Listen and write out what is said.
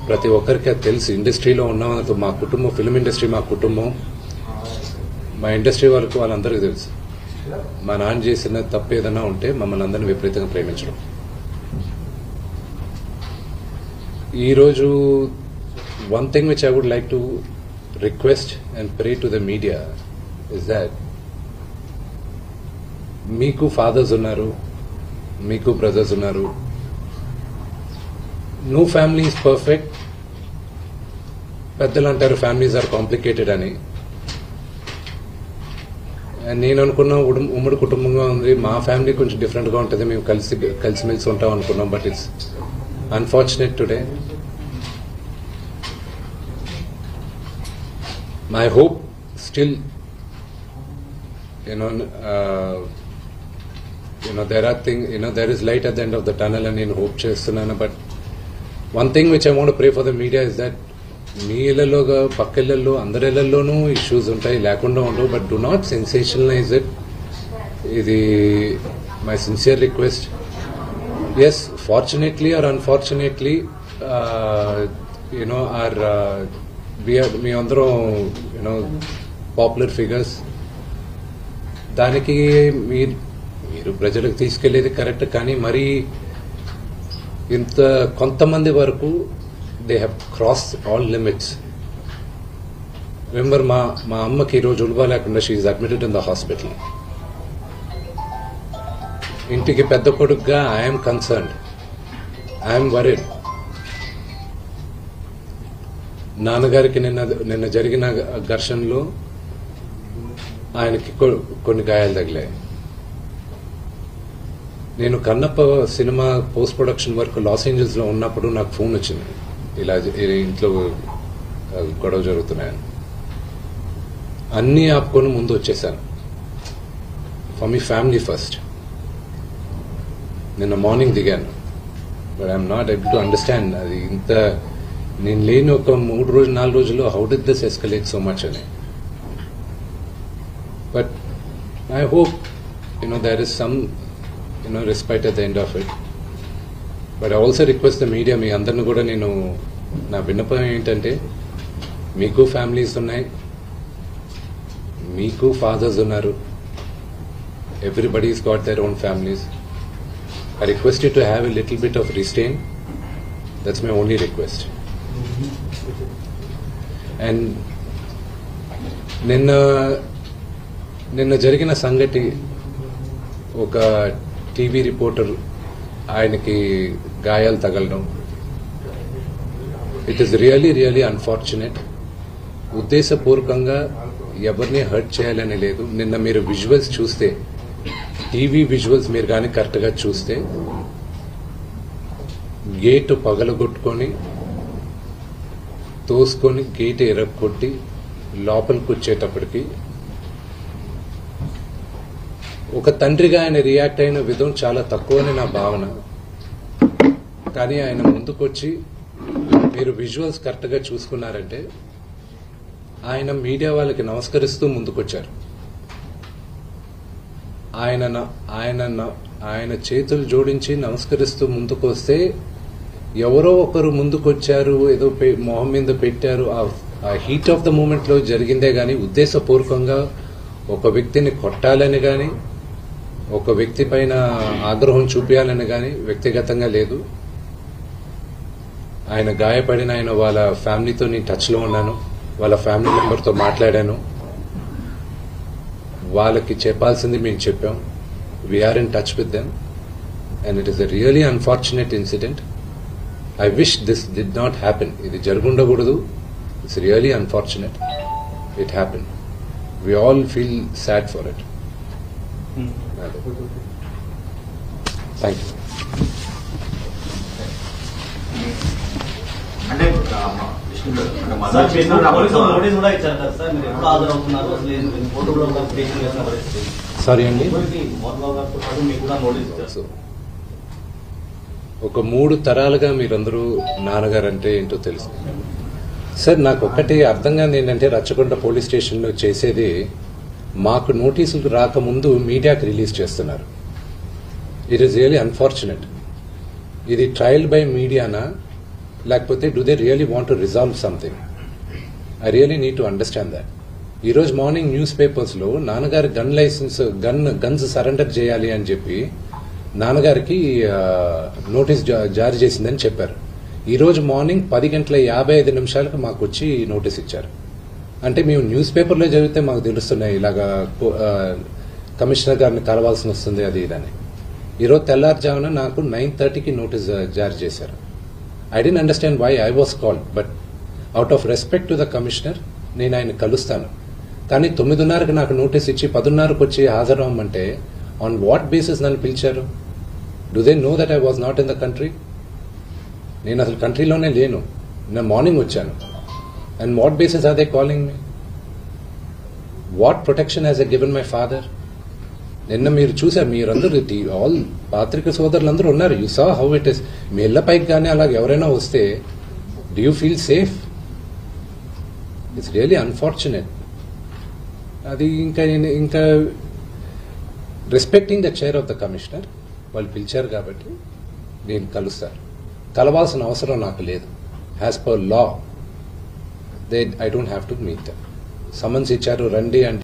ప్రతి ఒక్కరికి అది తెలుసు. ఇండస్ట్రీలో ఉన్న మా కుటుంబం, ఫిల్మ్ ఇండస్ట్రీ మా కుటుంబం, మా ఇండస్ట్రీ వరకు వాళ్ళందరికీ తెలుసు. మా నాన్న చేసిన తప్పు ఏదైనా ఉంటే మమ్మల్ని అందరినీ విపరీతంగా ప్రేమించడం. ఈరోజు one thing which I would like to request and pray to the media is that మీకు ఫాదర్స్ ఉన్నారు, మీకు బ్రదర్స్ ఉన్నారు. No family is perfect. పెద్దలు అంటారు ఫ్యామిలీస్ ఆర్ కాంప్లికేటెడ్ అని. నేను అనుకున్నా ఉమ్మడి కుటుంబంగా ఉంది, మా ఫ్యామిలీ కొంచెం డిఫరెంట్గా ఉంటుంది, మేము కలిసిమెలిసి ఉంటాం అనుకున్నాం. But it's unfortunate today. My hope still there is light at the end of the tunnel and నేను హోప్ చేస్తున్నాను. But one thing which I want pray for the media is that మీ ఇళ్లలోగా పక్క ఇళ్లలో అందరి ఇళ్లలోనూ ఇష్యూస్ ఉంటాయి, లేకుండా ఉండవు. But do not sensationalize it. ఇది my sincere request. Yes, fortunately or unfortunately మీ అందరం పాపులర్ ఫిగర్స్. దానికి మీరు ప్రజలకు తీసుకెళ్లేది కరెక్ట్, కానీ మరి ఇంత కొంతమంది వరకు they have cross all limits. Remember, మా అమ్మకి ఈరోజు ఉల్వా లేకుండా she is admitted in the hospital. ఇంటికి పెద్ద కొడుకుగా ఐఎమ్ కన్సర్న్డ్, ఐఎమ్ వరీడ్. నాన్నగారికి నిన్న జరిగిన ఘర్షణలో ఆయనకి కొన్ని గాయాలు తగిలాయి. నేను Kannappa cinema post production work Los Angeles లో ఉన్నప్పుడు నాకు ఫోన్ వచ్చింది, ఇలా ఇంట్లో గొడవ జరుగుతున్నాయని. అన్నీ ఆపుకొని ముందు వచ్చేసాను. For me family first. నిన్న మార్నింగ్ దిగాను. But I'm not able to understand అది ఇంత నేను లేని ఒక 3-4 రోజుల్లో how did this escalate so much అని. But I hope there is some respite at the end of it. But I also request the media, మీ అందరిని కూడా నేను నా విన్నపం ఏంటంటే, మీకు ఫ్యామిలీస్ ఉన్నాయి, మీకు ఫాదర్స్ ఉన్నారు, everybody's got their own families. I request you to have a little bit of restraint. That's my only request. And నిన్న జరిగిన సంగతి, ఒక టీవీ రిపోర్టర్ ఆయనకి గాయాలు తగలడం, ఇట్ ఈస్ రియలీ అన్ఫార్చునేట్. ఉద్దేశపూర్వకంగా ఎవరిని హర్ట్ చేయాలని లేదు. నిన్న మీరు విజువల్స్ చూస్తే, టీవీ విజువల్స్ మీరు కానీ కరెక్ట్గా చూస్తే, గేటు పగలగొట్టుకొని తోసుకొని గేట్ ఎరగొట్టి లోపలికి వచ్చేటప్పటికి ఒక తండ్రిగా ఆయన రియాక్ట్ అయిన విధం చాలా తక్కువని నా భావన. కానీ ఆయన ముందుకొచ్చి, మీరు విజువల్స్ కరెక్ట్గా చూసుకున్నారంటే, ఆయన మీడియా వాళ్ళకి నమస్కరిస్తూ ముందుకొచ్చారు. ఆయన చేతులు జోడించి నమస్కరిస్తూ ముందుకొస్తే, ఎవరో ఒకరు ముందుకొచ్చారు, ఏదో మొహం మీద పెట్టారు. ఆ హీట్ ఆఫ్ ద మూమెంట్ లో జరిగిందే గాని ఉద్దేశపూర్వకంగా ఒక వ్యక్తిని కొట్టాలని గాని, ఒక వ్యక్తి పైన ఆగ్రహం చూపించాలని గాని వ్యక్తిగతంగా లేదు. ఆయన గాయపడిన వాళ్ళ ఫ్యామిలీతో నేను టచ్ లో ఉన్నాను, వాళ్ళ ఫ్యామిలీ మెంబర్తో మాట్లాడాను. వాళ్ళకి చెప్పాల్సింది మేము చెప్పాం. We're in touch with them and it is a really unfortunate incident. I wish this did not happen. ఇది జరుగుండకూడదు. It's really unfortunate. It happen. We all feel sad for it. Thank you. Sorry అండి, ఒక 3 తరాలుగా మీరందరూ నాన్నగారు అంటే ఏంటో తెలుసు సార్. నాకు ఒక్కటి అర్థం కాదు ఏంటంటే, రచ్చకొండ పోలీస్ స్టేషన్లో చేసేది, మాకు నోటీసులు రాకముందు మీడియాకి రిలీజ్ చేస్తున్నారు. It is really unfortunate. ఇది ట్రయల్ బై మీడియానా, లేకపోతే do they really want to resolve something? I really need to understand that. ఈరోజు మార్నింగ్ న్యూస్ పేపర్స్లో నాన్నగారి గన్స్ సరెండర్ చేయాలి అని చెప్పి నాన్నగారికి నోటీస్ జారీ చేసిందని చెప్పారు. ఈరోజు మార్నింగ్ 10:55 మాకు వచ్చి నోటీస్ ఇచ్చారు. అంటే మేము న్యూస్ పేపర్లో చదివితే మాకు తెలుస్తున్నాయి ఇలాగా కమిషనర్ గారిని కలవాల్సి వస్తుంది అది ఇదని. ఈరోజు తెల్లారుజామున నాకు 9:30కి నోటీస్ జారీ చేశారు. I didn't understand why I was called, but out of respect to the commissioner నేను ఆయన కలుస్తాను. కానీ 9:30కి నాకు నోటీస్ ఇచ్చి 10:30కి వచ్చి హాజరవ్వమంటే ఆన్ వాట్ బేసిస్ నన్ను పిలిచారు? Do they know that I was not in the country? నేను అసలు కంట్రీలోనే లేను. నేను మార్నింగ్ వచ్చాను. And what basis are they calling me? What protection has I given my father? నిన్న మీరు చూసారు, మీరందరూ ఆల్ పాత్రిక సోదరులందరూ ఉన్నారు. You saw how it is. మీ ఇళ్ల పైకి కానీ అలాగ ఎవరైనా వస్తే do you feel safe? It's really unfortunate. అది ఇంకా respecting the chair of the commissioner, వాళ్ళు పిలిచారు కాబట్టి నేను కలవాల్సిన అవసరం నాకు లేదు. As per law I don't have to meet them. Summons ఇచ్చారు రండి అంటే